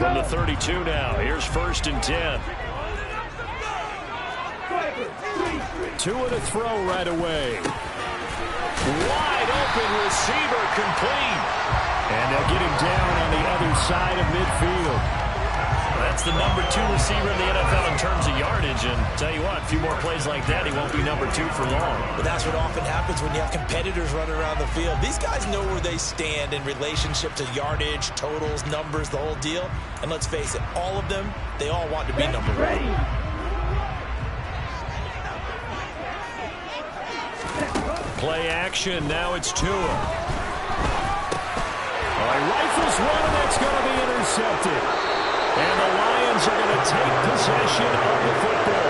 From the 32 now, here's 1st and 10. Tua to throw right away. Wide open receiver complete. And they'll get him down on the other side of midfield. That's the number 2 receiver in the NFL in terms of yardage. And tell you what, a few more plays like that, he won't be number 2 for long. But that's what often happens when you have competitors running around the field. These guys know where they stand in relationship to yardage, totals, numbers, the whole deal. And let's face it, all of them, they all want to be number 1. Play action. Now it's Tua. He rifles one, and that's going to be intercepted. And the Lions are going to take possession of the football.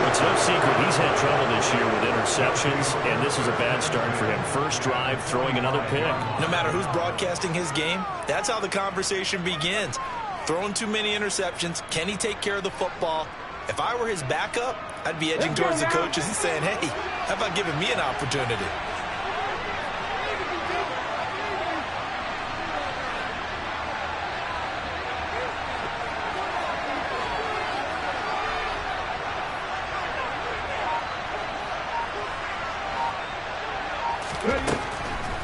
It's no secret he's had trouble this year with interceptions, and this is a bad start for him. First drive, throwing another pick. No matter who's broadcasting his game, that's how the conversation begins. Throwing too many interceptions. Can he take care of the football? If I were his backup, I'd be edging towards the coaches and saying, hey, how about giving me an opportunity?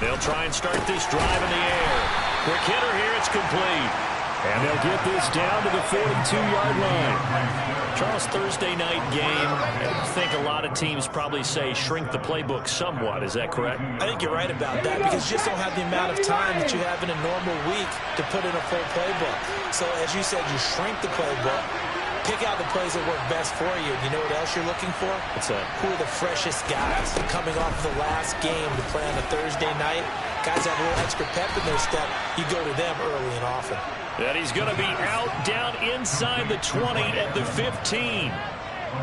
They'll try and start this drive in the air. Quick hitter here, it's complete. And they'll get this down to the 42-yard line. Charles, Thursday night game, I think a lot of teams probably say shrink the playbook somewhat. Is that correct? I think you're right about that because you just don't have the amount of time that you have in a normal week to put in a full playbook. So as you said, you shrink the playbook. Pick out the plays that work best for you. You know what else you're looking for? What's that? Who are the freshest guys coming off the last game to play on a Thursday night? Guys have a little extra pep in their step. You go to them early and often. And he's going to be out down inside the 20 at the 15.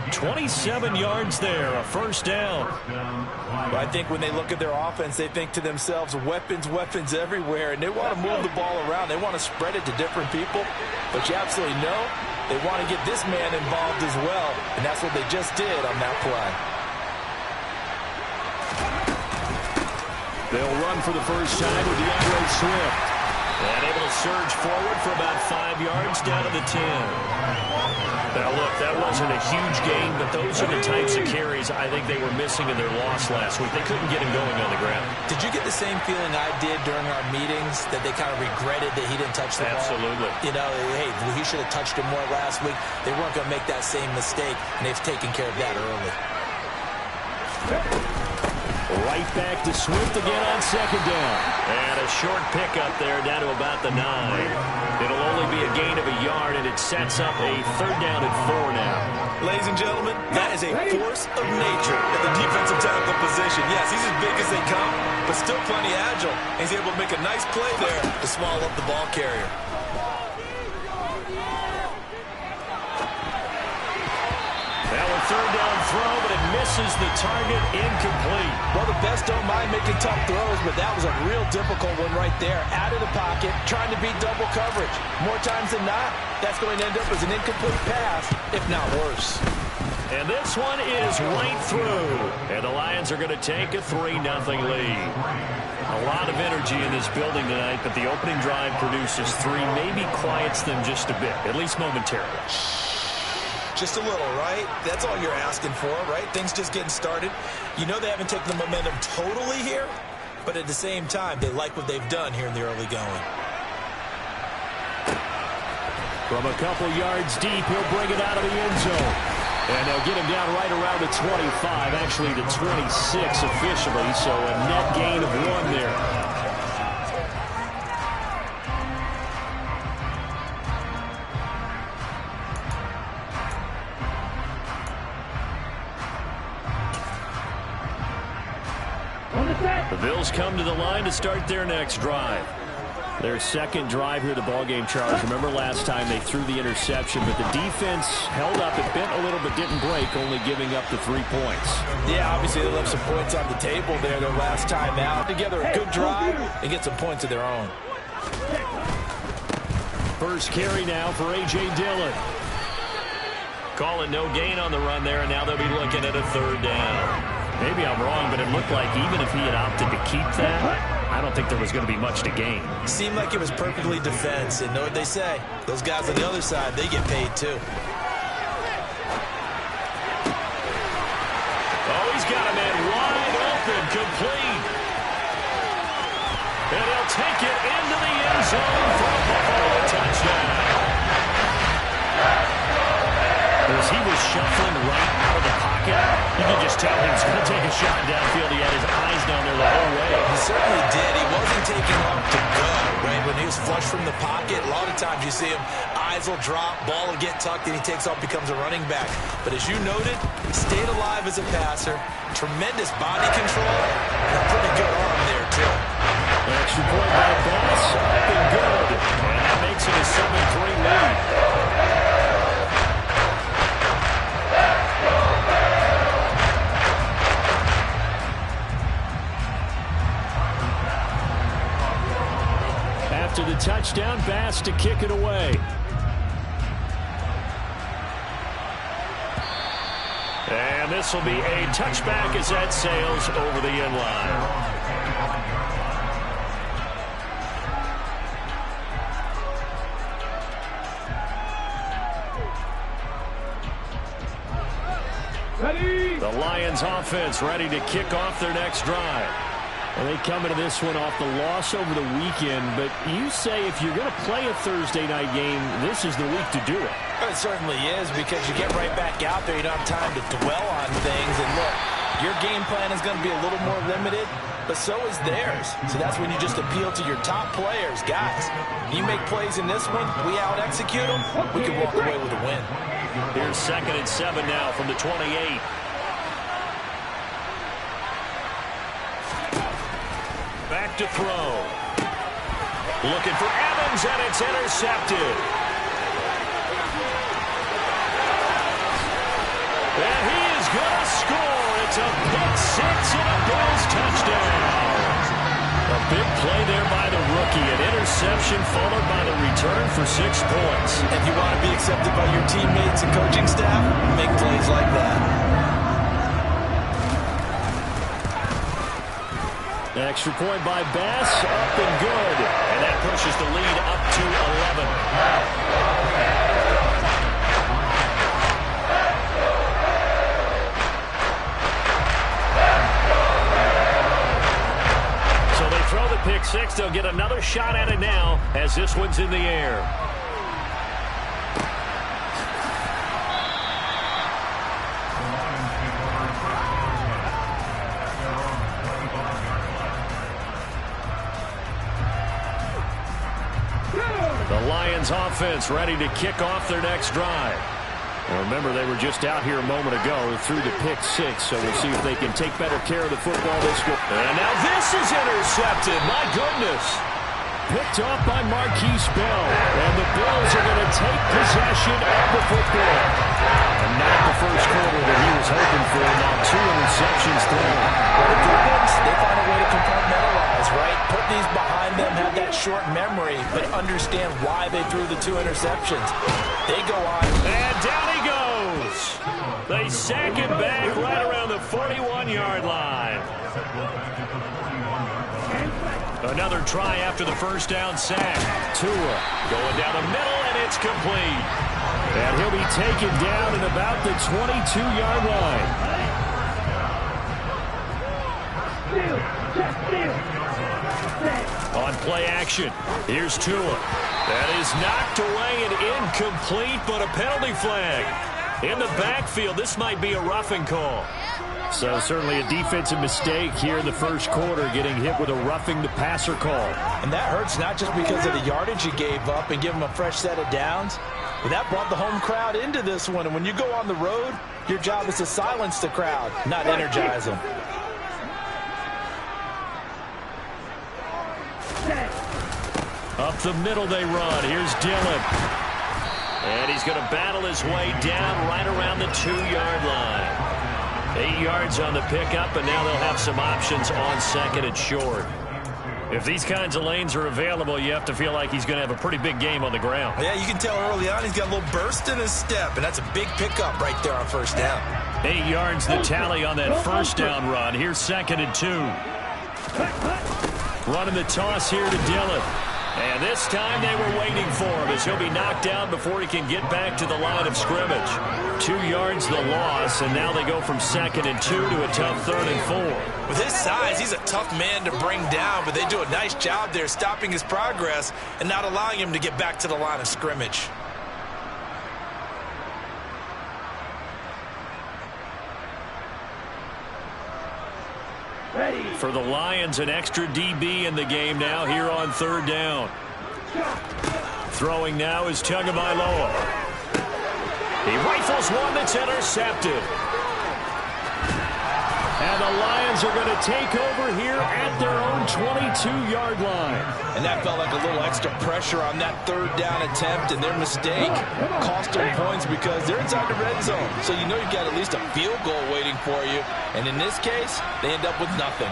27 yards there, a first down. Well, I think when they look at their offense, they think to themselves, weapons, weapons everywhere, and they want to move the ball around. They want to spread it to different people, but you absolutely know they want to get this man involved as well, and that's what they just did on that play. They'll run for the first time with DeAndre Swift. And able to surge forward for about 5 yards down to the 10. Now, look, that wasn't a huge gain, but those are the types of carries I think they were missing in their loss last week. They couldn't get him going on the ground. Did you get the same feeling I did during our meetings, that they kind of regretted that he didn't touch the ball? Absolutely. You know, hey, he should have touched him more last week. They weren't going to make that same mistake, and they've taken care of that early. Right back to Swift again on second down. And a short pickup there down to about the 9. It'll only be a gain of a yard, and it sets up a third down and 4 now. Ladies and gentlemen, that is a force of nature at the defensive tackle position. Yes, he's as big as they come, but still plenty agile. He's able to make a nice play there to swallow up the ball carrier. That one third down throw, but it misses the target, incomplete. Well, the best don't mind making tough throws, but that was a real difficult one right there. Out of the pocket, trying to beat double coverage. More times than not, that's going to end up as an incomplete pass, if not worse. And this one is right through. And the Lions are going to take a 3-0 lead. A lot of energy in this building tonight, but the opening drive produces 3, maybe quiets them just a bit, at least momentarily. Just a little, right? That's all you're asking for, right? Things just getting started. You know they haven't taken the momentum totally here, but at the same time, they like what they've done here in the early going. From a couple yards deep, he'll bring it out of the end zone. And they'll get him down right around the 25, actually the 26 officially, so a net gain of 1 there. The Bills come to the line to start their next drive. Their second drive here, the ballgame, Charles. Remember last time they threw the interception, but the defense held up. It bent a little but didn't break, only giving up the 3 points. Yeah, obviously they left some points on the table there their last time out. Together a good drive and get some points of their own. First carry now for A.J. Dillon. Call it no gain on the run there, and now they'll be looking at a third down. Maybe I'm wrong, but it looked like even if he had opted to keep that, I don't think there was going to be much to gain. Seemed like it was perfectly defense, and know what they say. Those guys on the other side, they get paid too. Oh, he's got a man wide open, complete. And he'll take it into the end zone for a Buffalo touchdown. As he was shuffling right out of the pocket, you could just tell he was going to take a shot downfield. He had his eyes down there the whole way. He certainly did. He wasn't taking off to go, right? When he was flush from the pocket, a lot of times you see him, eyes will drop, ball will get tucked, and he takes off, becomes a running back. But as you noted, stayed alive as a passer, tremendous body control, and a pretty good arm there, too. Extra point by Bass, up and good. And that makes it a 7-3 lead. After the touchdown, Bass to kick it away. And this will be a touchback as that sails over the end line. The Lions offense ready to kick off their next drive. And they come into this one off the loss over the weekend, but you say if you're going to play a Thursday night game, this is the week to do it. It certainly is, because you get right back out there. You don't have time to dwell on things. And look, your game plan is going to be a little more limited, but so is theirs. So that's when you just appeal to your top players. Guys, you make plays in this one, we out-execute them, we can walk away with a win. Here's 2nd and 7 now from the 28. Back to throw. Looking for Evans, and it's intercepted. And he is going to score. It's a pick six and a Bills touchdown. A big play there by the rookie. An interception followed by the return for 6 points. If you want to be accepted by your teammates and coaching staff, make plays like that. Extra point by Bass, up and good. And that pushes the lead up to 11. So they throw the pick six. They'll get another shot at it now as this one's in the air. Offense ready to kick off their next drive. And remember, they were just out here a moment ago through the pick six, so we'll see if they can take better care of the football this week. And now this is intercepted. My goodness. Picked off by Marquise Bell. And the Bills are going to take possession of the football. And not the first quarter that he was hoping for. Now 2 interceptions thrown. They find a way to compartmentalize, right? Put these behind them, have that short memory, but understand why they threw the 2 interceptions. They go on. And down he goes. They sack him back right around the 41-yard line. Another try after the first down sack. Tua going down the middle, and it's complete. And he'll be taken down at about the 22-yard line. On play action, here's Tua. That is knocked away and incomplete, but a penalty flag. In the backfield, this might be a roughing call. So certainly a defensive mistake here in the first quarter, getting hit with a roughing the passer call. And that hurts not just because of the yardage you gave up and give them a fresh set of downs, but that brought the home crowd into this one. And when you go on the road, your job is to silence the crowd, not energize them. Up the middle they run. Here's Dillon. And he's going to battle his way down right around the 2-yard line. 8 yards on the pickup, and now they'll have some options on 2nd and short. If these kinds of lanes are available, you have to feel like he's going to have a pretty big game on the ground. Yeah, you can tell early on he's got a little burst in his step, and that's a big pickup right there on first down. 8 yards the tally on that first down run. Here's 2nd and 2. Running the toss here to Dillon. And this time they were waiting for him as he'll be knocked down before he can get back to the line of scrimmage. 2 yards the loss, and now they go from 2nd and 2 to a tough 3rd and 4. With his size, he's a tough man to bring down, but they do a nice job there stopping his progress and not allowing him to get back to the line of scrimmage. For the Lions, an extra DB in the game now here on 3rd down. Throwing now is Tagovailoa. He rifles one that's intercepted. And the Lions are going to take over here at their own 22-yard line. And that felt like a little extra pressure on that 3rd down attempt, and their mistake cost them points because they're inside the red zone. So you know you've got at least a field goal waiting for you. And in this case, they end up with nothing.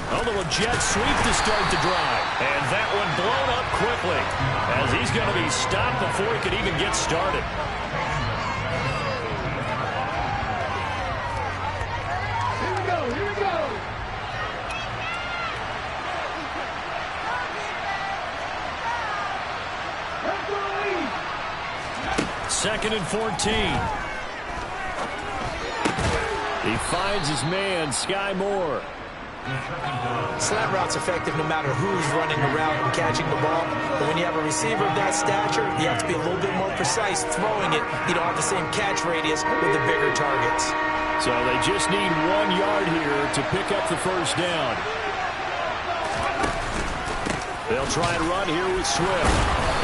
A little jet sweep to start the drive. And that one blown up quickly as he's going to be stopped before he could even get started. Here we go, here we go. Second and 14. He finds his man, Sky Moore. Slant route's effective no matter who's running around and catching the ball. But when you have a receiver of that stature, you have to be a little bit more precise throwing it. You don't have the same catch radius with the bigger targets. So they just need 1 yard here to pick up the 1st down. They'll try and run here with Swift.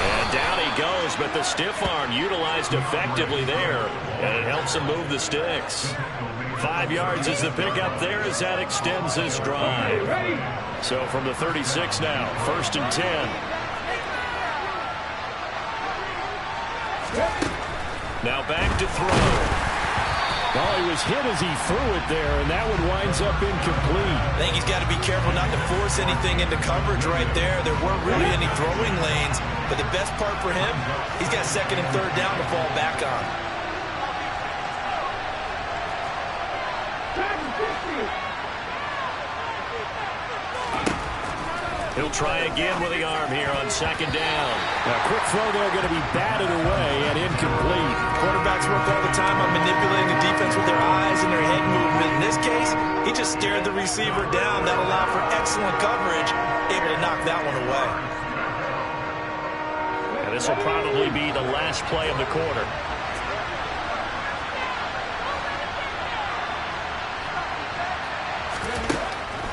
And down he goes, but the stiff arm utilized effectively there. And it helps him move the sticks. 5 yards is the pickup there as that extends this drive. So from the 36 now, 1st and 10. Now back to throw. Oh, he was hit as he threw it there, and that one winds up incomplete. I think he's got to be careful not to force anything into coverage right there. There weren't really any throwing lanes, but the best part for him, he's got 2nd and 3rd down to fall back on. He'll try again with the arm here on 2nd down. A quick throw there going to be batted away and incomplete. Quarterbacks work all the time on manipulating the defense with their eyes and their head movement. In this case, he just stared the receiver down. That allowed for excellent coverage, able to knock that one away. And this will probably be the last play of the quarter.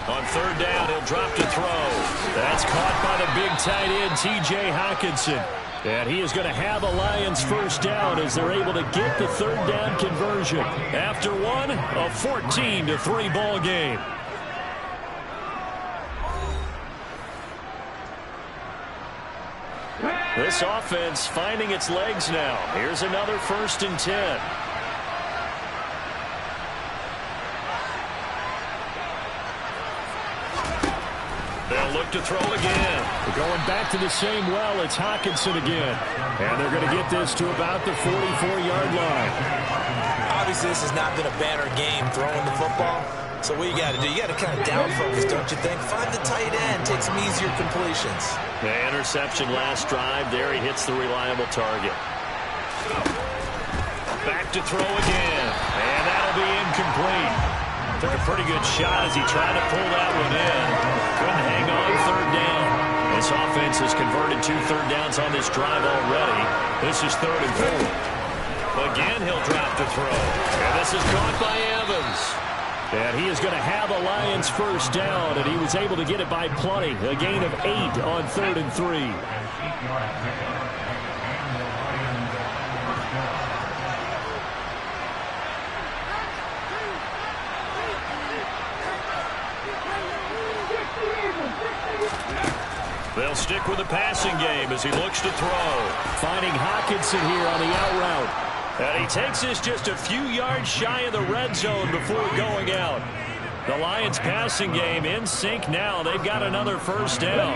On 3rd down, he'll drop to throw. That's caught by the big tight end, T.J. Hockenson. And he is going to have a Lions 1st down as they're able to get the 3rd down conversion. After one, a 14-3 ball game. This offense finding its legs now. Here's another 1st and 10. They'll look to throw again. They're going back to the same well. It's Hockenson again. And they're going to get this to about the 44-yard line. Obviously, this has not been a banner game throwing the football. So what you got to do, you got to kind of down focus, don't you think? Find the tight end, take some easier completions. The interception last drive. There he hits the reliable target. Back to throw again. And that'll be incomplete. Took a pretty good shot as he tried to pull that one in. Couldn't hang on 3rd down. This offense has converted 2 third downs on this drive already. This is 3rd and 4. Again, he'll drop to throw. And this is caught by Evans. And he is going to have a Lions 1st down, and he was able to get it by plenty. A gain of 8 on 3rd and 3. They'll stick with the passing game as he looks to throw. Finding Hockenson here on the out route. And he takes this just a few yards shy of the red zone before going out. The Lions passing game in sync now. They've got another first down.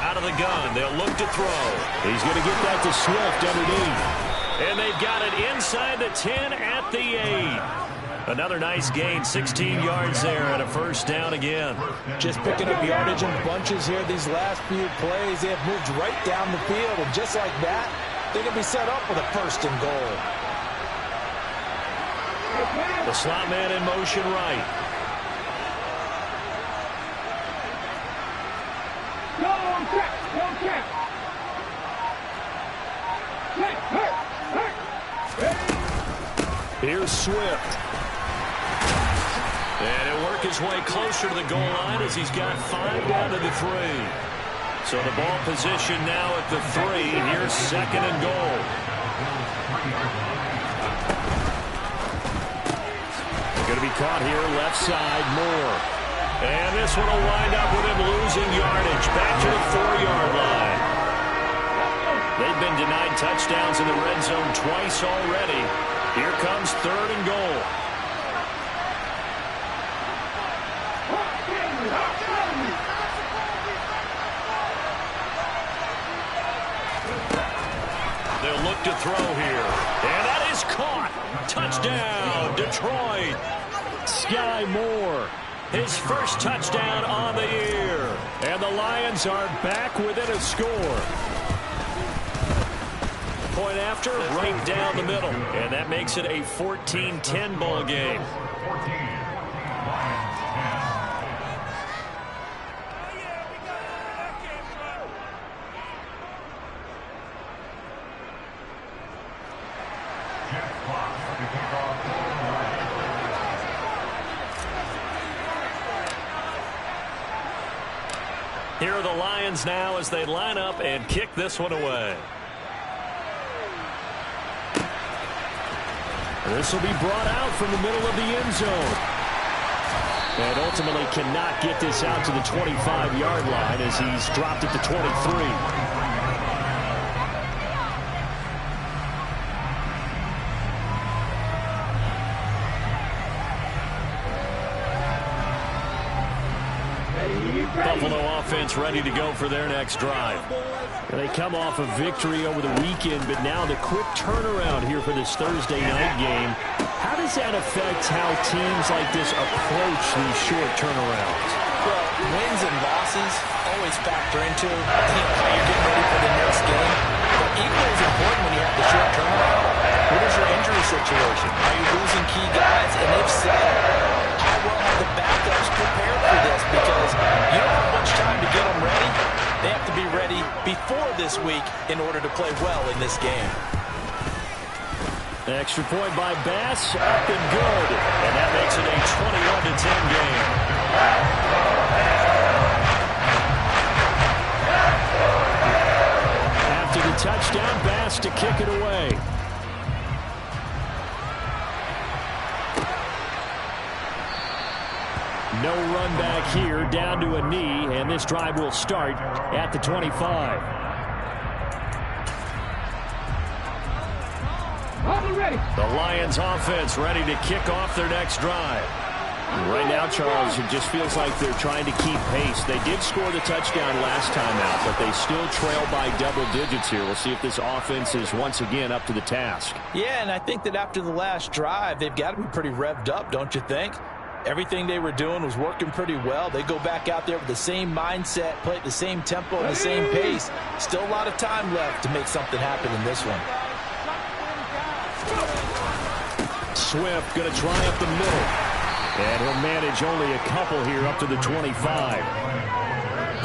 Out of the gun, they'll look to throw. He's going to get that to Swift underneath. And they've got it inside the 10 at the 8. Another nice gain, 16 yards there and a first down again. Just picking up yardage in bunches here these last few plays. They have moved right down the field, and just like that, they're going to be set up with a first and goal. The slot man in motion right. Here's Swift. And he'll work his way closer to the goal line as he's got 5 down to the 3. So the ball position now at the 3. Here's second and goal. Going to be caught here left side, Moore. And this one will wind up with him losing yardage. Back to the 4-yard line. They've been denied touchdowns in the red zone twice already. Here comes third and goal. They'll look to throw here. And that is caught. Touchdown, Detroit. Sky Moore. His first touchdown on the year. And the Lions are back within a score. Point after, right down the middle. And that makes it a 14-10 ball game. Here are the Lions now as they line up and kick this one away. This will be brought out from the middle of the end zone. And ultimately cannot get this out to the 25-yard line as he's dropped it to 23. Buffalo offense ready to go for their next drive. They come off a victory over the weekend, but now the quick turnaround here for this Thursday night game. How does that affect how teams like this approach these short turnarounds? Well, wins and losses always factor into how you're getting ready for the next game. But equally as important when you have the short turnaround, what is your injury situation? Are you losing key guys? And if so, how well have the backups prepared for this? Because you don't have much time to get them ready. They have to be ready before this week in order to play well in this game. Extra point by Bass, up and good. And that makes it a 21-10 game. After the touchdown, Bass to kick it away. No run back here, down to a knee, and this drive will start at the 25. The Lions offense ready to kick off their next drive. Right now, Charles, it just feels like they're trying to keep pace. They did score the touchdown last time out, but they still trail by double digits here. We'll see if this offense is once again up to the task. Yeah, and I think that after the last drive, they've got to be pretty revved up, don't you think? Everything they were doing was working pretty well. They go back out there with the same mindset, play at the same tempo and the same pace. Still a lot of time left to make something happen in this one. Swift going to try up the middle. And he'll manage only a couple here up to the 25.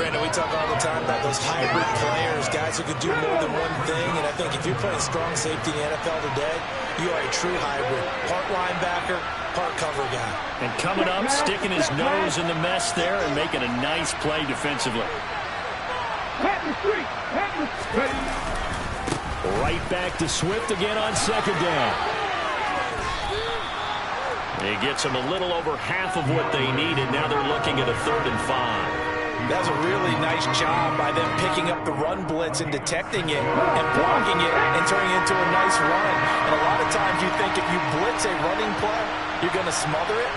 Brandon, we talk all the time about those hybrid players, guys who could do more than one thing. And I think if you're playing strong safety in the NFL today, you are a true hybrid. Part linebacker, part cover guy. And coming up, sticking his nose in the mess there and making a nice play defensively. Right back to Swift again on second down. He gets them a little over half of what they needed. Now they're looking at a 3rd and 5. That was a really nice job by them picking up the run blitz and detecting it and blocking it and turning it into a nice run. And a lot of times you think if you blitz a running play, you're going to smother it.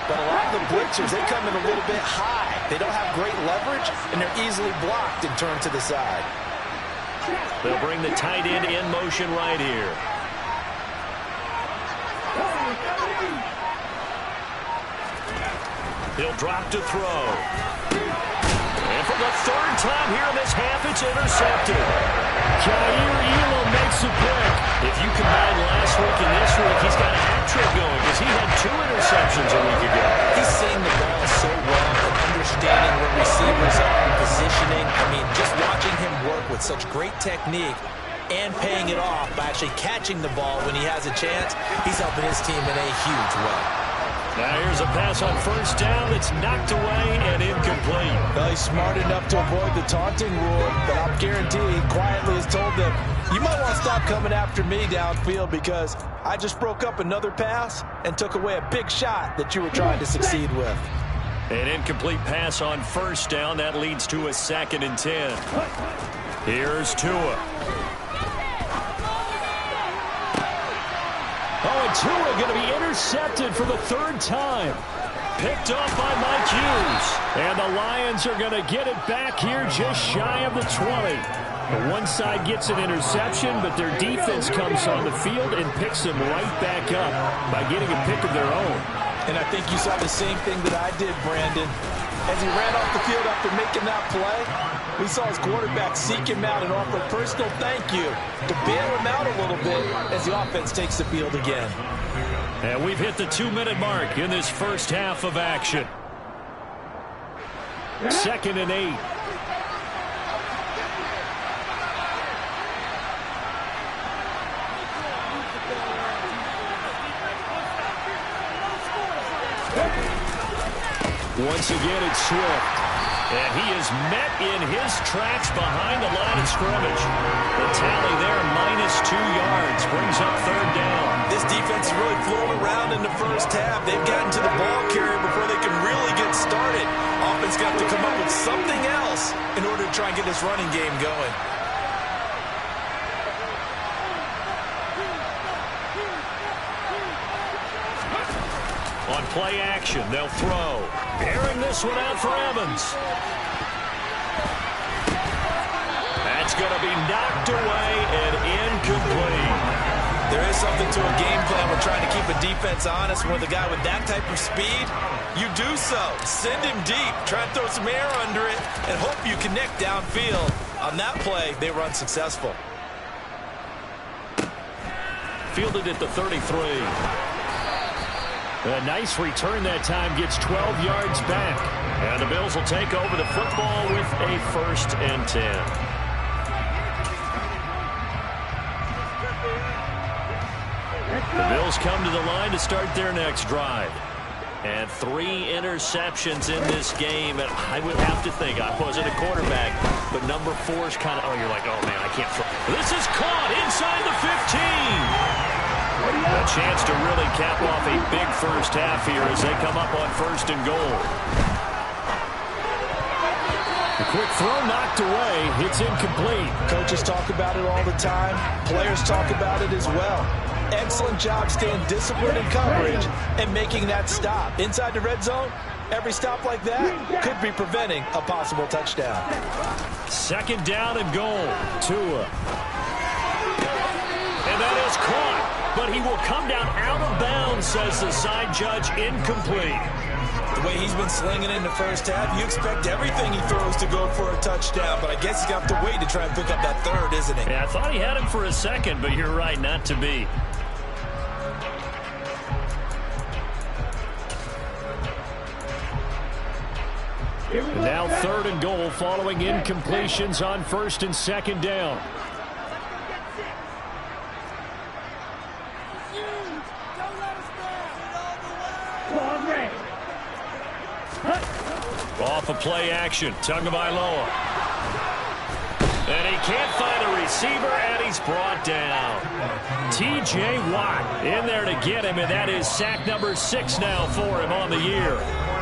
But a lot of the blitzers, they come in a little bit high. They don't have great leverage, and they're easily blocked and turned to the side. They'll bring the tight end in motion right here. He'll drop to throw. And for the third time here in this half, it's intercepted. Jair Elam makes a pick. If you combine last week and this week, he's got a hat trick going because he had 2 interceptions a week ago. He's seeing the ball so well and understanding where receivers are, positioning. I mean, just watching him work with such great technique and paying it off by actually catching the ball when he has a chance, he's helping his team in a huge way. Now here's a pass on first down. It's knocked away and incomplete. Well, he's smart enough to avoid the taunting rule, but I'll guarantee he quietly has told them, you might want to stop coming after me downfield because I just broke up another pass and took away a big shot that you were trying to succeed with. An incomplete pass on first down. That leads to a 2nd and 10. Here's Tua. Oh, and Tua going to be intercepted for the 3rd time. Picked off by Mike Hughes. And the Lions are going to get it back here just shy of the 20. The one side gets an interception, but their defense comes on the field and picks them right back up by getting a pick of their own. And I think you saw the same thing that I did, Brandon. As he ran off the field after making that play, we saw his quarterback seek him out and offer a personal thank you to bail him out a little bit as the offense takes the field again. And we've hit the 2-minute mark in this first half of action. 2nd and 8. Once again, it's Swift. And he is met in his tracks behind the line of scrimmage. The tally there, -2 yards, brings up 3rd down. This defense is really flown around in the first half. They've gotten to the ball carrier before they can really get started. Offense got to come up with something else in order to try and get this running game going. On play action, they'll throw. Airing this one out for Evans. That's going to be knocked away and incomplete. There is something to a game plan when trying to keep a defense honest. With a guy with that type of speed, you do so. Send him deep. Try and throw some air under it and hope you connect downfield. On that play, they were unsuccessful. Fielded at the 33. A nice return that time, gets 12 yards back. And the Bills will take over the football with a 1st and 10. The Bills come to the line to start their next drive. And 3 interceptions in this game. And I would have to think, I wasn't a quarterback, but number 4 is kind of, oh, you're like, oh, man, I can't throw. This is caught inside the 15. A chance to really cap off a big first half here as they come up on 1st and goal. The quick throw knocked away. It's incomplete. Coaches talk about it all the time. Players talk about it as well. Excellent job staying disciplined in coverage and making that stop. Inside the red zone, every stop like that could be preventing a possible touchdown. 2nd down and goal. Tua. And that is caught. But he will come down out of bounds, says the side judge. Incomplete. The way he's been slinging in the first half, you expect everything he throws to go for a touchdown, but I guess he's going to have to wait to try and pick up that 3rd, isn't he? Yeah, I thought he had him for a second, but you're right, not to be. Now 3rd and goal following incompletions on 1st and 2nd down. Off of play action, Tagovailoa. And he can't find a receiver, and he's brought down. T.J. Watt in there to get him, and that is sack number 6 now for him on the year.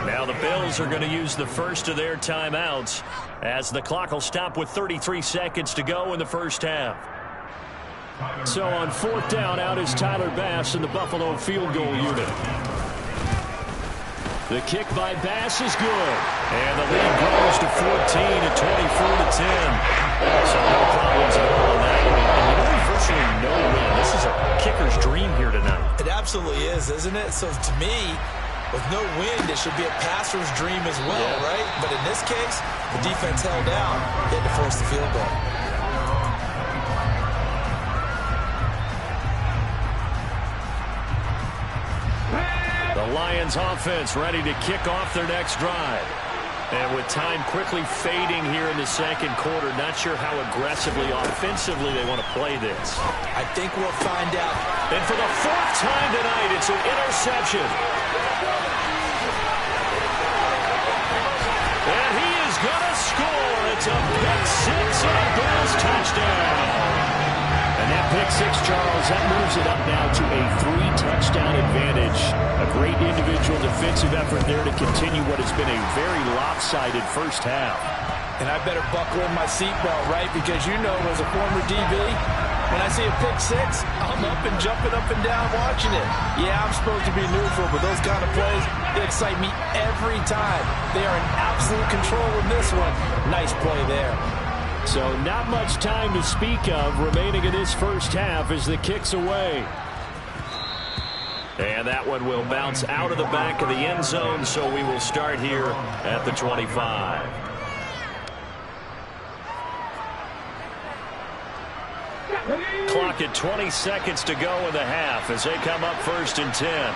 Now the Bills are going to use the first of their timeouts as the clock will stop with 33 seconds to go in the first half. So on 4th down, out is Tyler Bass in the Buffalo field goal unit. The kick by Bass is good. And the lead grows to 14 at 24-10. So no problems at all on that one. And there's virtually no win. This is a kicker's dream here tonight. It absolutely is, isn't it? So to me, with no wind, it should be a passer's dream as well, right? But in this case, the defense held down. They had to force the field goal. The Lions offense ready to kick off their next drive. And with time quickly fading here in the second quarter, not sure how aggressively, offensively they want to play this. I think we'll find out. And for the 4th time tonight, it's an interception. And he is going to score. It's a pick 6 and a Bills touchdown. And that pick 6, Charles, that moves it up now to a 3-touchdown advantage. A great individual defensive effort there to continue what has been a very lopsided first half. And I better buckle in my seatbelt, right? Because you know, as a former DB, when I see a pick 6, I'm up and jumping up and down watching it. Yeah, I'm supposed to be neutral, but those kind of plays, they excite me every time. They are in absolute control in this one. Nice play there. So not much time to speak of remaining in this first half as the kick's away. And that one will bounce out of the back of the end zone, so we will start here at the 25. Clock at 20 seconds to go in the half as they come up 1st and 10.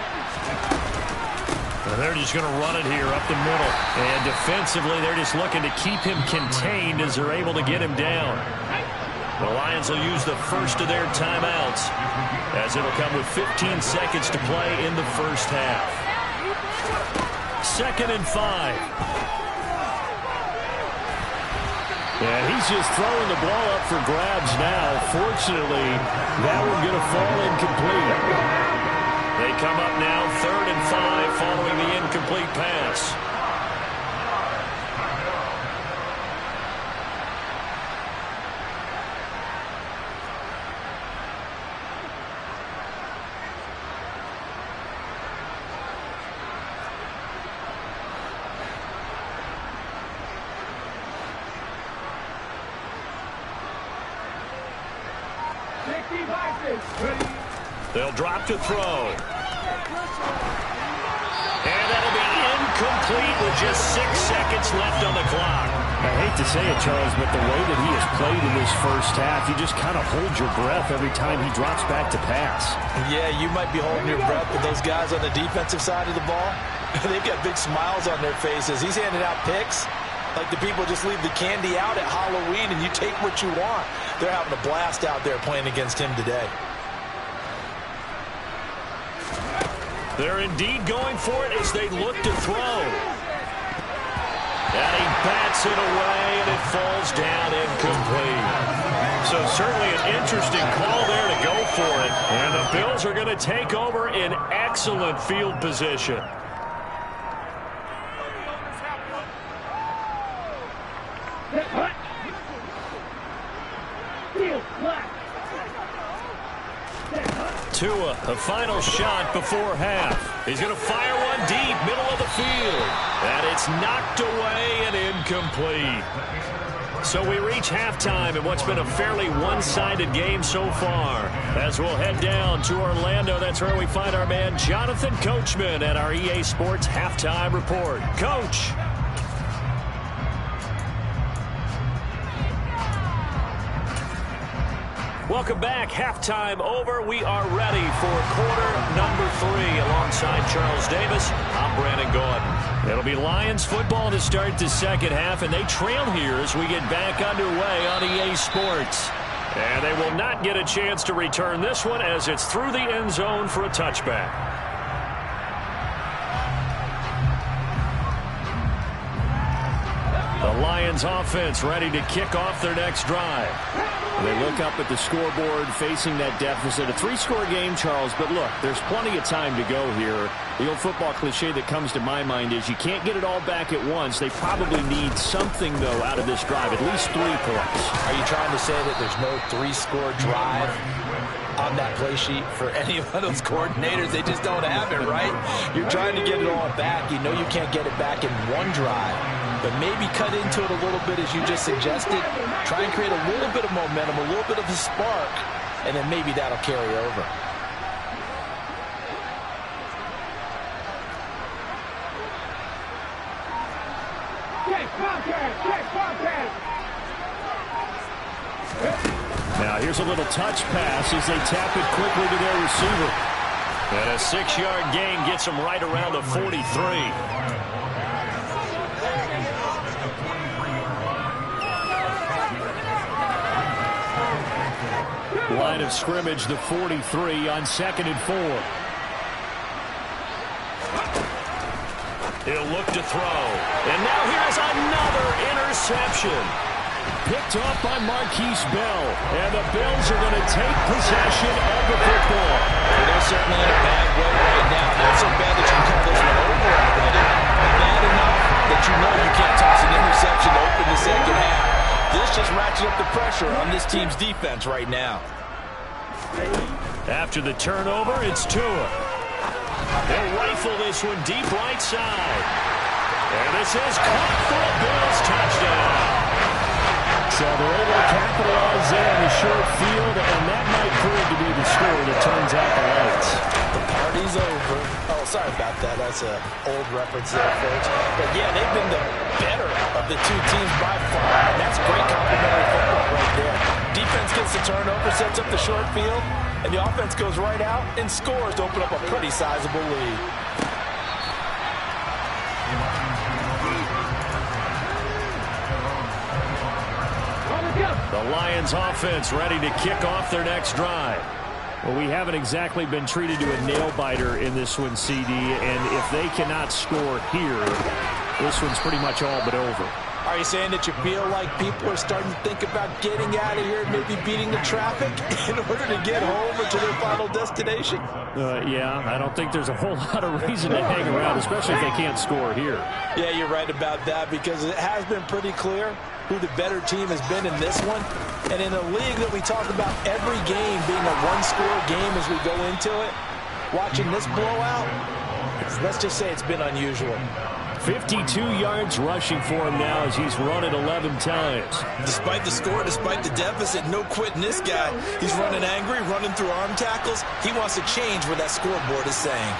They're just going to run it here up the middle. And defensively, they're just looking to keep him contained as they're able to get him down. The Lions will use the first of their timeouts as it'll come with 15 seconds to play in the first half. 2nd and 5. And he's just throwing the ball up for grabs now. Fortunately, that one going to fall incomplete. They come up now 3rd and 5 following the incomplete pass. They'll drop to throw. And that'll be incomplete with just 6 seconds left on the clock. I hate to say it, Charles, but the way that he has played in this first half, you just kind of hold your breath every time he drops back to pass. Yeah, you might be holding your breath, but those guys on the defensive side of the ball, they've got big smiles on their faces. He's handing out picks like the people just leave the candy out at Halloween and you take what you want. They're having a blast out there playing against him today. They're indeed going for it as they look to throw. And he bats it away, and it falls down incomplete. So certainly an interesting call there to go for it. And the Bills are going to take over in excellent field position. Tua, a final shot before half. He's going to fire one deep, middle of the field. And it's knocked away and incomplete. So we reach halftime in what's been a fairly one-sided game so far. As we'll head down to Orlando, that's where we find our man Jonathan Coachman at our EA Sports Halftime Report. Coach. Welcome back. Halftime over. We are ready for quarter number 3 alongside Charles Davis. I'm Brandon Gordon. It'll be Lions football to start the second half, and they trail here as we get back underway on EA Sports. And they will not get a chance to return this one as it's through the end zone for a touchback. The Lions Lions offense ready to kick off their next drive. They look up at the scoreboard facing that deficit. A 3-score game, Charles, but look, there's plenty of time to go here. The old football cliche that comes to my mind is you can't get it all back at once. They probably need something, though, out of this drive, at least 3 points. Are you trying to say that there's no 3-score drive on that play sheet for any of those coordinators? They just don't have it, right? You're trying to get it all back. You know you can't get it back in one drive, but maybe cut into it a little bit as you just suggested. Try and create a little bit of momentum, a little bit of a spark, and then maybe that'll carry over. Now here's a little touch pass as they tap it quickly to their receiver. And a 6-yard gain gets them right around the 43. Line of scrimmage, the 43 on 2nd and 4. He'll look to throw. And now here's another interception. Picked off by Marquise Bell. And the Bills are going to take possession of the football. Well, they're certainly in a bad way right now. Not so bad that you can call this one over already. Bad enough that you know you can't toss an interception to open the second half. This just ratchets up the pressure on this team's defense right now. After the turnover, it's Tua. They'll rifle this one deep right side. And this is caught for a Bills touchdown. So they're able to capitalize there in the short field, and that might prove to be the score that turns out the lights. The party's over. Oh, sorry about that. That's an old reference there, folks. But, yeah, they've been the better of the two teams by far. And that's great complimentary football right there. Defense gets the turnover, sets up the short field, and the offense goes right out and scores to open up a pretty sizable lead. The Lions offense ready to kick off their next drive. Well, we haven't exactly been treated to a nail-biter in this one, CD, and if they cannot score here, this one's pretty much all but over. Are you saying that you feel like people are starting to think about getting out of here and maybe beating the traffic in order to get home or to their final destination? Yeah, I don't think there's a whole lot of reason to hang around, especially if they can't score here. Yeah, you're right about that because it has been pretty clear who the better team has been in this one. And in a league that we talk about every game being a one-score game as we go into it, watching this blowout, let's just say it's been unusual. 52 yards rushing for him now as he's run it 11 times. Despite the score, despite the deficit, no quitting this guy. He's running angry, running through arm tackles. He wants to change what that scoreboard is saying.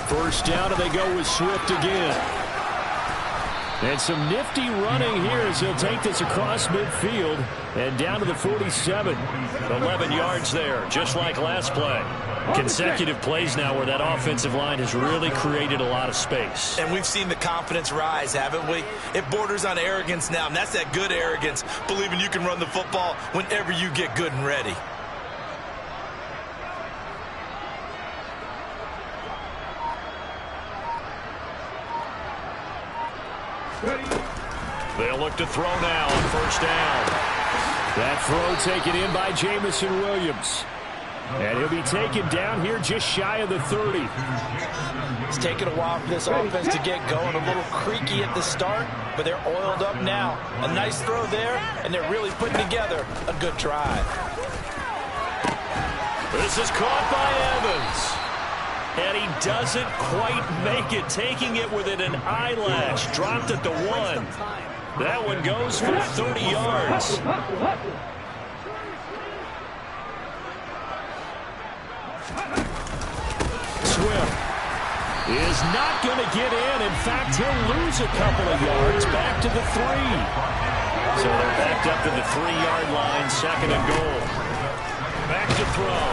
First down, and they go with Swift again. And some nifty running here as he'll take this across midfield and down to the 47. 11 yards there, just like last play. Consecutive plays now where that offensive line has really created a lot of space. And we've seen the confidence rise, haven't we? It borders on arrogance now, and that's that good arrogance, believing you can run the football whenever you get good and ready. They'll look to throw now on first down. That throw taken in by Jamison Williams. And he'll be taken down here just shy of the 30. It's taken a while for this offense to get going. A little creaky at the start, but they're oiled up now. A nice throw there, and they're really putting together a good drive. This is caught by Evans. And he doesn't quite make it, taking it within an eyelash. Dropped at the 1. That one goes for 30 yards. Swift is not going to get in. In fact, he'll lose a couple of yards back to the 3. So they're backed up to the 3-yard line, 2nd and goal. Back to throw.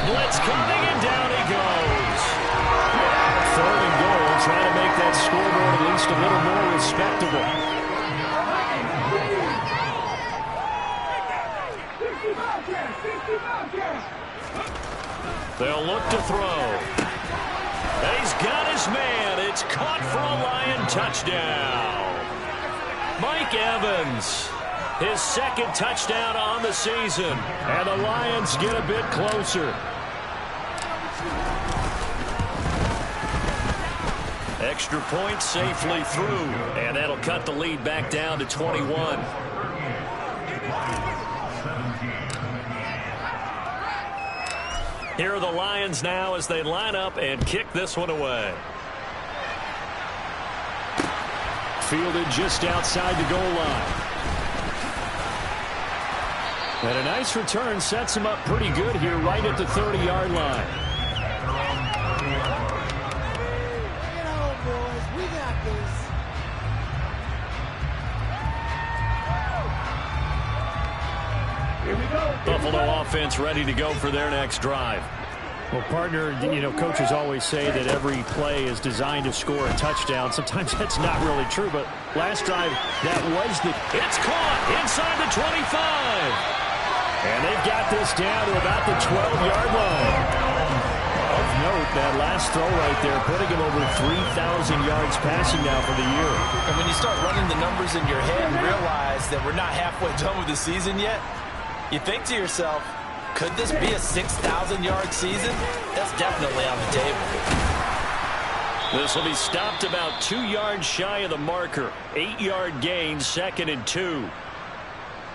Blitz coming, and down he goes. 3rd and goal, trying to make that scoreboard at least a little more respectable. They'll look to throw. He's got his man. It's caught for a Lion touchdown. Mike Evans, his second touchdown on the season. And the Lions get a bit closer. Extra point safely through. And that'll cut the lead back down to 21. Here are the Lions now as they line up and kick this one away. Fielded just outside the goal line. And a nice return sets him up pretty good here right at the 30-yard line. Get home, boys. We got this. Here we go. Buffalo offense ready to go for their next drive. Well, partner, coaches always say that every play is designed to score a touchdown. Sometimes that's not really true, but last drive, that was It's caught inside the 25. And they've got this down to about the 12-yard line. Of note, that last throw right there, putting him over 3,000 yards passing now for the year. And when you start running the numbers in your head and realize that we're not halfway done with the season yet, you think to yourself, could this be a 6,000-yard season? That's definitely on the table. This will be stopped about 2 yards shy of the marker. 8-yard gain, 2nd and 2.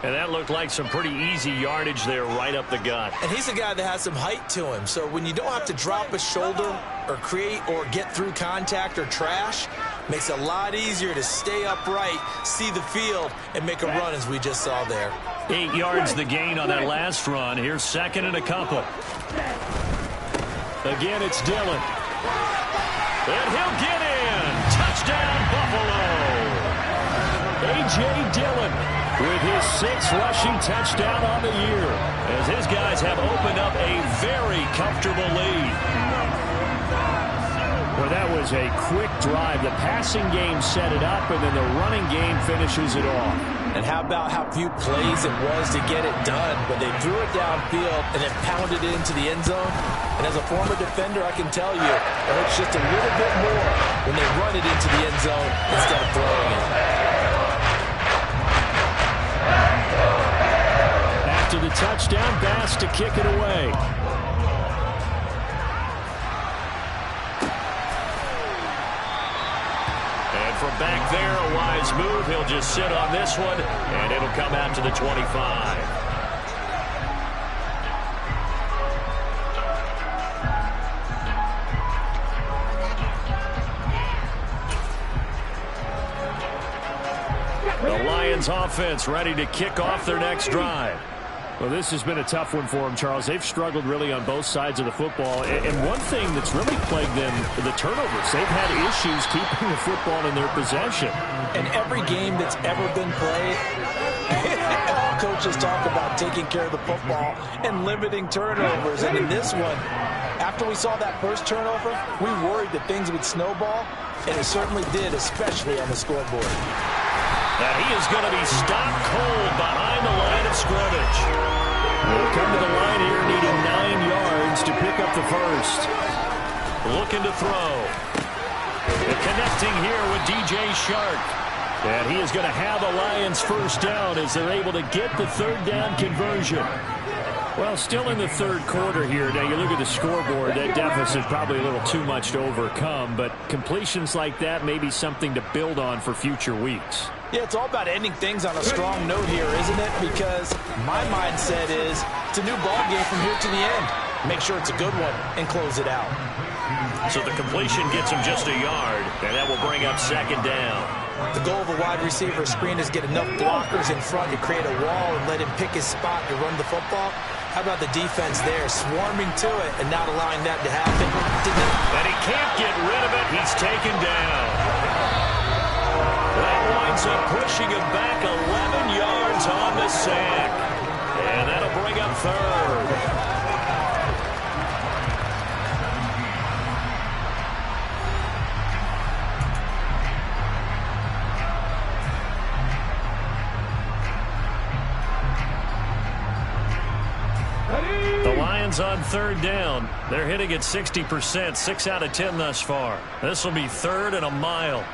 And that looked like some pretty easy yardage there right up the gut. And he's a guy that has some height to him. So when you don't have to drop a shoulder or create or get through contact or trash, makes it a lot easier to stay upright, see the field, and make a run as we just saw there. 8 yards the gain on that last run. Here's 2nd and a couple. Again, it's Dillon. And he'll get in. Touchdown, Buffalo. A.J. Dillon with his 6th rushing touchdown on the year, as his guys have opened up a very comfortable lead. Well, that was a quick drive. The passing game set it up, and then the running game finishes it off. And how about how few plays it was to get it done, but they threw it downfield and then pounded it into the end zone. And as a former defender, I can tell you, it hurts just a little bit more when they run it into the end zone instead of throwing it. After the touchdown, Bass to kick it away. And from back there, a wise move. He'll just sit on this one, and it'll come out to the 25. The Lions offense ready to kick off their next drive. Well, this has been a tough one for them, Charles. They've struggled really on both sides of the football. And one thing that's really plagued them, the turnovers. They've had issues keeping the football in their possession. And every game that's ever been played, all coaches talk about taking care of the football and limiting turnovers. And in this one, after we saw that first turnover, we worried that things would snowball, and it certainly did, especially on the scoreboard. Now he is going to be stopped cold behind the line of scrimmage. We'll come to the line here needing 9 yards to pick up the first. Looking to throw. And connecting here with DJ Shark. And he is going to have the Lions first down as they're able to get the 3rd down conversion. Well, still in the 3rd quarter here. Now, you look at the scoreboard, that deficit probably a little too much to overcome, but completions like that may be something to build on for future weeks. Yeah, it's all about ending things on a strong note here, isn't it? Because my mindset is it's a new ball game from here to the end. Make sure it's a good one and close it out. So the completion gets him just a yard, and that will bring up 2nd down. The goal of a wide receiver screen is get enough blockers in front to create a wall and let him pick his spot to run the football. How about the defense there, swarming to it and not allowing that to happen? And he can't get rid of it. He's taken down. That winds up pushing him back 11 yards on the sack. And that'll bring up 3rd. The Lions on third down. They're hitting at 60%, 6 out of 10 thus far. This will be 3rd and a mile.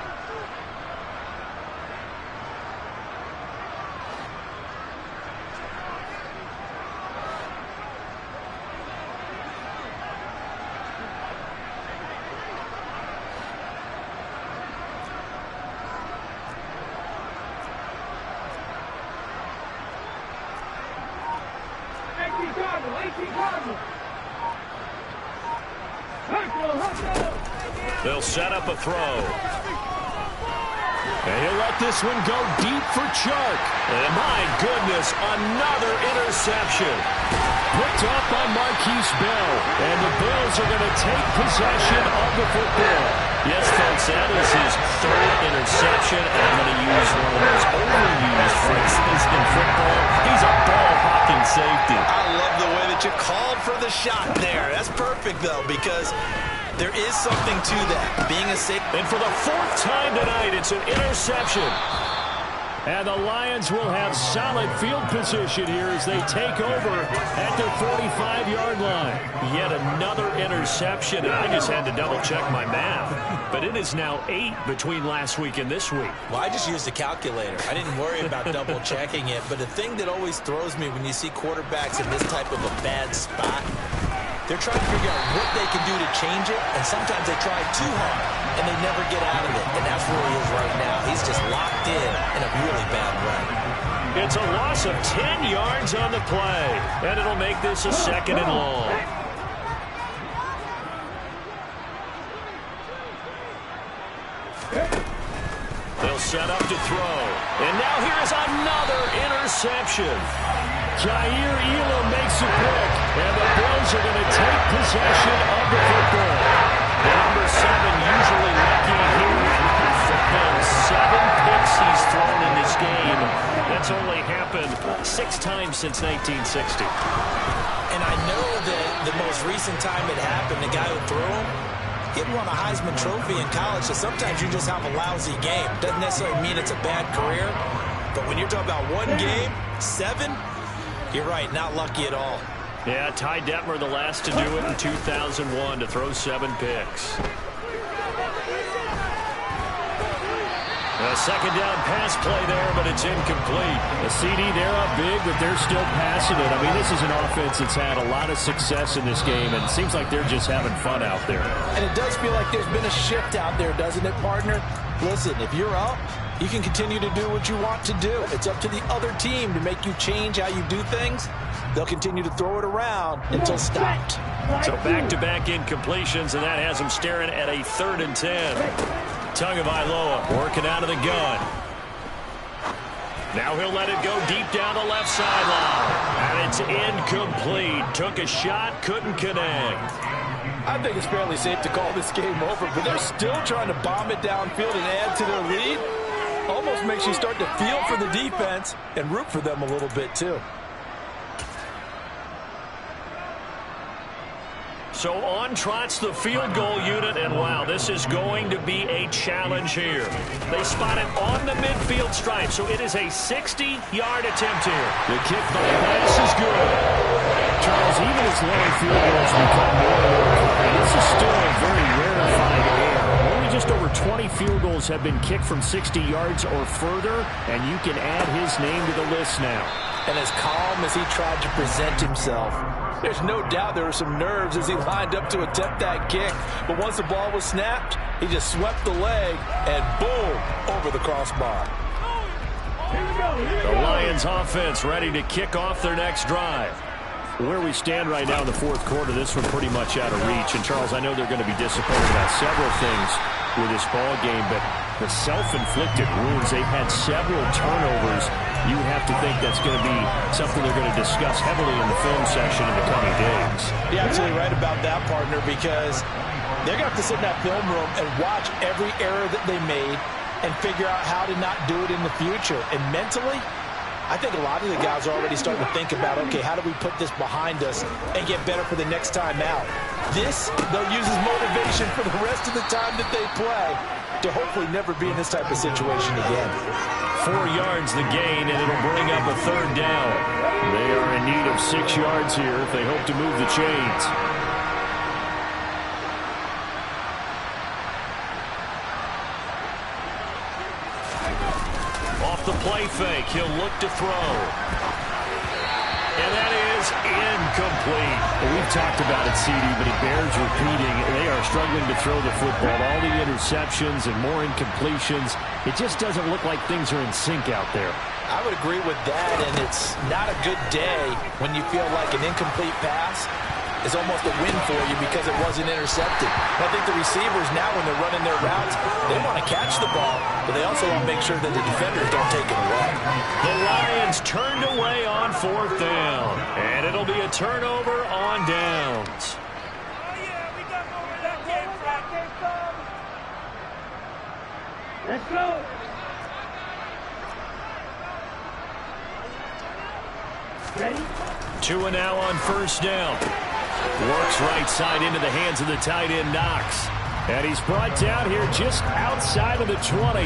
They'll set up a throw. And he'll let this one go deep for Chark. And my goodness, another interception. Picked up by Marquise Bell. And the Bills are going to take possession of the football. Yes, folks, that is his 3rd interception. And I'm going to use one of those overused phrases in football. He's a ball-hawking safety. I love the way that you called for the shot there. That's perfect, though, because there is something to that, being a safety. And for the 4th time tonight, it's an interception. And the Lions will have solid field position here as they take over at their 45-yard line. Yet another interception, and I just had to double-check my math. But it is now 8 between last week and this week. Well, I just used a calculator. I didn't worry about double-checking it. But the thing that always throws me when you see quarterbacks in this type of a bad spot, they're trying to figure out what they can do to change it, and sometimes they try too hard, and they never get out of it. And that's where he is right now. He's just locked in a really bad run. It's a loss of 10 yards on the play, and it'll make this a 2nd and long. They'll set up to throw. And now here's another interception. Jair Elam makes a pick, and the Bills are going to take possession of the football. The number 7 usually lucky here. And 7 picks he's thrown in this game. That's only happened 6 times since 1960. And I know that the most recent time it happened, the guy who threw him, he had won a Heisman Trophy in college, so sometimes you just have a lousy game. Doesn't necessarily mean it's a bad career, but when you're talking about 1 game, 7, you're right, not lucky at all. Yeah, Ty Detmer the last to do it in 2001 to throw 7 picks. A 2nd down pass play there, but it's incomplete. A CD, they're up big, but they're still passing it. I mean, this is an offense that's had a lot of success in this game, and it seems like they're just having fun out there. And it does feel like there's been a shift out there, doesn't it, partner? Listen, if you're up, you can continue to do what you want to do. It's up to the other team to make you change how you do things. They'll continue to throw it around until stopped. So back-to-back incompletions, and that has them staring at a 3rd and 10. Tagovailoa working out of the gun. Now he'll let it go deep down the left sideline. And it's incomplete. Took a shot, couldn't connect. I think it's fairly safe to call this game over, but they're still trying to bomb it downfield and add to their lead. Almost makes you start to feel for the defense and root for them a little bit, too. So on trots the field goal unit, and wow, this is going to be a challenge here. They spot it on the midfield stripe, so it is a 60-yard attempt here. The kick by Bass is good. Charles, even as long field goals become more and more common, this is still a very rarefied air. Only just over 20 field goals have been kicked from 60 yards or further, and you can add his name to the list now. And as calm as he tried to present himself, there's no doubt there were some nerves as he lined up to attempt that kick. But once the ball was snapped, he just swept the leg and boom, over the crossbar. The Lions offense ready to kick off their next drive. Where we stand right now in the 4th quarter, this one pretty much out of reach. And Charles, I know they're going to be disappointed about several things with this ball game, but the self-inflicted wounds, they've had several turnovers. You have to think that's going to be something they're going to discuss heavily in the film session in the coming days. You're absolutely right about that, partner, because they're going to have to sit in that film room and watch every error that they made and figure out how to not do it in the future. And mentally, I think a lot of the guys are already starting to think about, okay, how do we put this behind us and get better for the next time out? This, they'll use as motivation for the rest of the time that they play to hopefully never be in this type of situation again. 4 yards the gain, and it'll bring up a third down. They are in need of 6 yards here if they hope to move the chains. Off the play fake, he'll look to throw. And that is incomplete. We've talked about it, CD, but it bears repeating. They are struggling to throw the football. All the interceptions and more incompletions. It just doesn't look like things are in sync out there. I would agree with that, and it's not a good day when you feel like an incomplete pass is almost a win for you because it wasn't intercepted. I think the receivers now, when they're running their routes, they want to catch the ball, but they also want to make sure that the defenders don't take it away. The Lions turned away on 4th down, and it'll be a turnover on downs. Let's go. Ready? Tua now on 1st down. Works right side into the hands of the tight end, Knox. And he's brought down here just outside of the 20.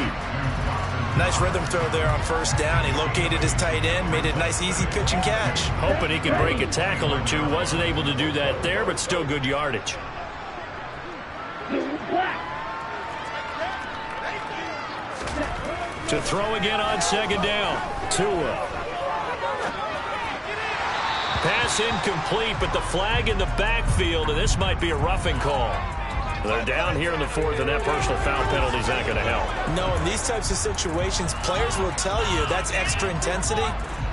Nice rhythm throw there on 1st down. He located his tight end, made it a nice, easy pitch and catch. Hoping he can break a tackle or two. Wasn't able to do that there, but still good yardage. To throw again on 2nd down. Tua. Pass incomplete, but the flag in the backfield, and this might be a roughing call. They're down here in the 4th, and that personal foul penalty is not going to help. No, in these types of situations, players will tell you that's extra intensity.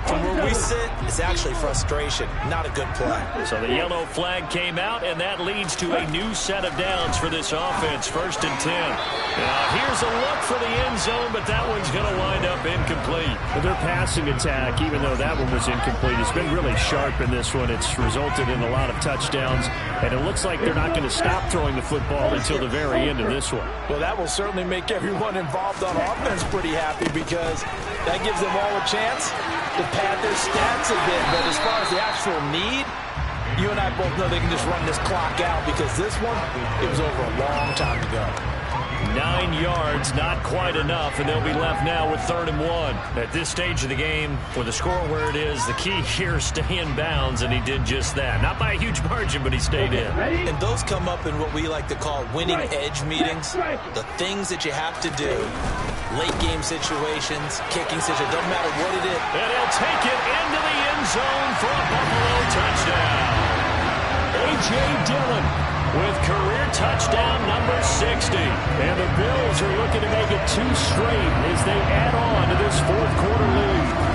From where we sit, it's actually frustration, not a good play. So the yellow flag came out, and that leads to a new set of downs for this offense. 1st and 10. Now here's a look for the end zone, but that one's going to wind up incomplete. Their passing attack, even though that one was incomplete, has been really sharp in this one. It's resulted in a lot of touchdowns, and it looks like they're not going to stop throwing the football until the very end of this one. Well, that will certainly make everyone involved on offense pretty happy because that gives them all a chance to pad their stats a bit. But as far as the actual need, you and I both know they can just run this clock out because this one, it was over a long time ago. 9 yards, not quite enough, and they'll be left now with 3rd and 1. At this stage of the game, with the score where it is, the key here is stay in bounds, and he did just that. Not by a huge margin, but he stayed in. And those come up in what we like to call winning edge meetings. The things that you have to do, late game situations, kicking situations, doesn't matter what it is. And he'll take it into the end zone for a Buffalo touchdown. A.J. Dillon with career touchdown number 60. And the Bills are looking to make it 2 straight as they add on to this 4th quarter lead.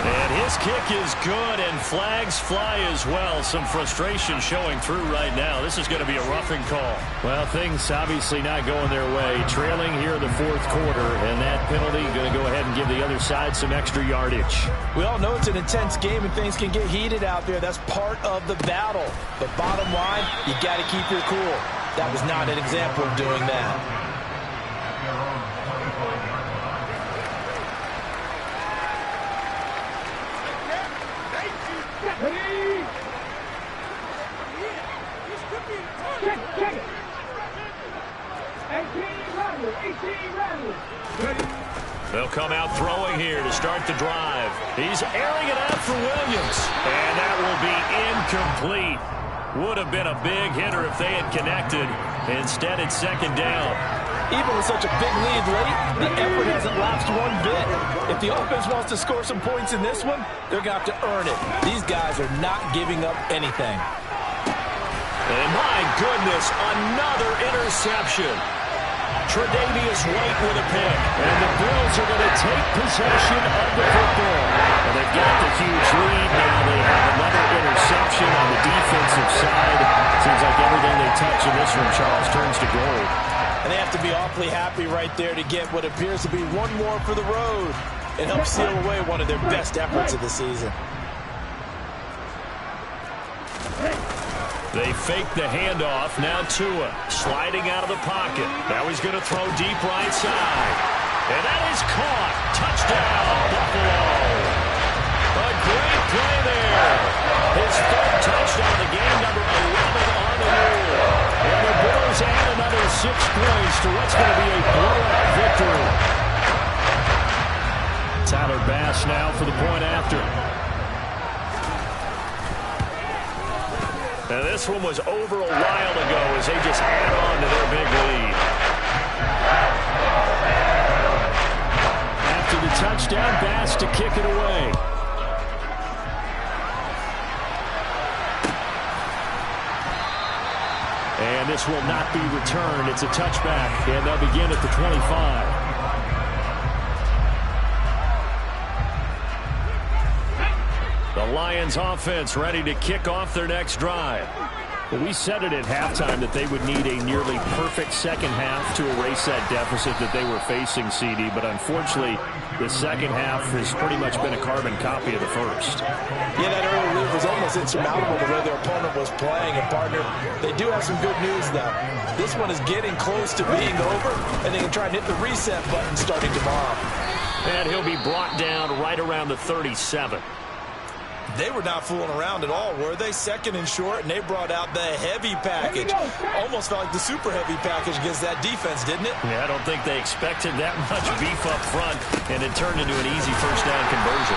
And his kick is good, and flags fly as well. Some frustration showing through right now. This is going to be a roughing call. Well, things obviously not going their way. Trailing here in the 4th quarter, and that penalty going to go ahead and give the other side some extra yardage. We all know it's an intense game and things can get heated out there. That's part of the battle. But bottom line, you got to keep your cool. That was not an example of doing that. They'll come out throwing here to start the drive. He's airing it out for Williams. And that will be incomplete. Would have been a big hitter if they had connected. Instead, it's 2nd down. Even with such a big lead late, the effort hasn't lapsed one bit. If the offense wants to score some points in this one, they're going to have to earn it. These guys are not giving up anything. And my goodness, another interception. Tre'Davious White with a pick. And the Bills are going to take possession of the football. And they've got the huge lead. Now they have another interception on the defensive side. Seems like everything they touch in this one, Charles, turns to gold. And they have to be awfully happy right there to get what appears to be one more for the road and help seal away one of their best efforts of the season. They fake the handoff. Now Tua sliding out of the pocket. Now he's going to throw deep right side. And that is caught. Touchdown, Buffalo. A great play there. His 3rd touchdown of the game, number 11 on the year. And the Bills add another 6 points to what's going to be a blowout victory. Tyler Bass now for the point after. Now this one was over a while ago as they just add on to their big lead. After the touchdown, Bass to kick it away. And this will not be returned. It's a touchback, and they'll begin at the 25. The Lions offense ready to kick off their next drive. Well, we said it at halftime that they would need a nearly perfect second half to erase that deficit that they were facing, CD. But unfortunately, the second half has pretty much been a carbon copy of the first. Yeah, that early lead was almost insurmountable the way their opponent was playing. And, partner, they do have some good news, though. This one is getting close to being over, and they can try and hit the reset button starting tomorrow. And he'll be brought down right around the 37. They were not fooling around at all, were they? Second and short, and they brought out the heavy package. Almost felt like the super heavy package against that defense, didn't it? Yeah, I don't think they expected that much beef up front, and it turned into an easy first down conversion.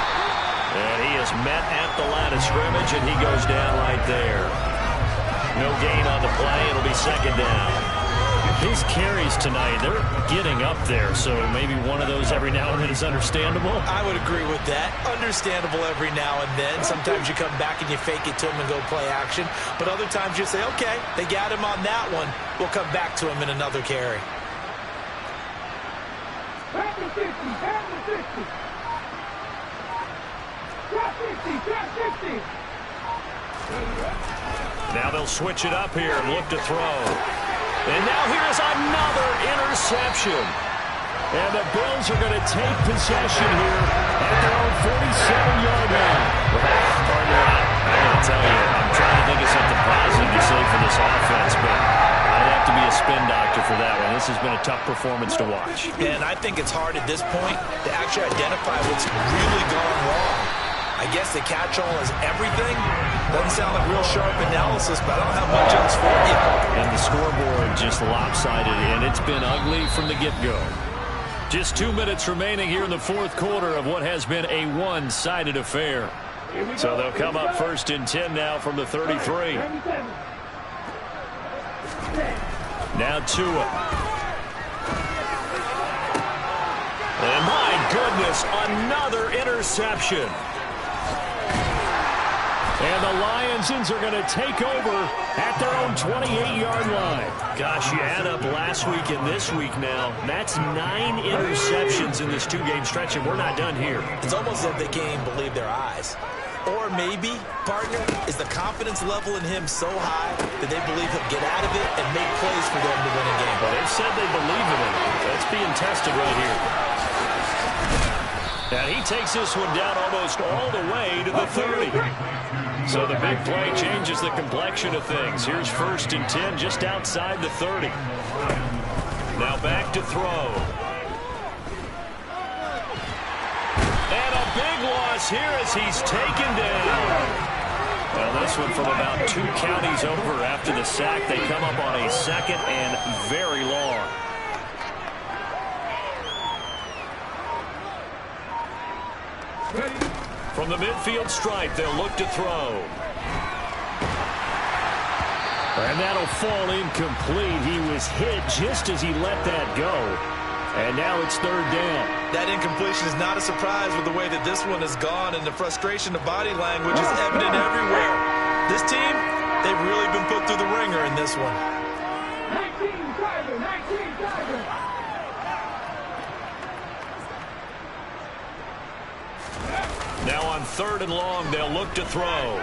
And he is met at the line of scrimmage, and he goes down right there. No gain on the play. It'll be second down. His carries tonight, they're getting up there, so maybe one of those every now and then is understandable. I would agree with that. Understandable every now and then. Sometimes you come back and you fake it to him and go play action. But other times you say, okay, they got him on that one. We'll come back to him in another carry. Back to 50, back to 50. Drop 50, drop 50. Now they'll switch it up here and look to throw. And now here's another interception. And the Bills are going to take possession here at their own 47-yard line. Partner, I got to tell you, I'm trying to think of something positive to say for this offense, but I'd have to be a spin doctor for that one. This has been a tough performance to watch. And I think it's hard at this point to actually identify what's really gone wrong. I guess the catch-all is everything. Doesn't sound like real sharp analysis, but I don't have much else for you. And the scoreboard just lopsided, and it's been ugly from the get-go. Just 2 minutes remaining here in the fourth quarter of what has been a one-sided affair. So they'll come up first and 10 now from the 33. Now Tua. And my goodness, another interception. And the Lions are going to take over at their own 28-yard line. Gosh, you add up last week and this week now. That's 9 interceptions in this two-game stretch, and we're not done here. It's almost as if they can't even believe their eyes. Or maybe, partner, is the confidence level in him so high that they believe he'll get out of it and make plays for them to win a game. Well, they've said they believe in him. That's being tested right here. And he takes this one down almost all the way to the 30. So the big play changes the complexion of things. Here's first and 10 just outside the 30. Now back to throw. And a big loss here as he's taken down. Well, this one from about 2 counties over after the sack. They come up on a second and very long. From the midfield stripe, they'll look to throw. And that'll fall incomplete. He was hit just as he let that go. And now it's third down. That incompletion is not a surprise with the way that this one has gone, and the frustration of body language is evident everywhere. This team, they've really been put through the ringer in this one. 19 Tiger, 19 Tiger. Now on third and long, they'll look to throw. And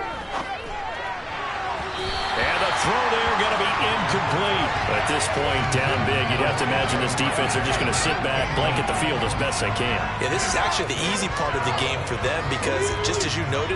the throw there going to be incomplete. At this point, down big, you'd have to imagine this defense are just going to sit back, blanket the field as best they can. Yeah, this is actually the easy part of the game for them because, just as you noted,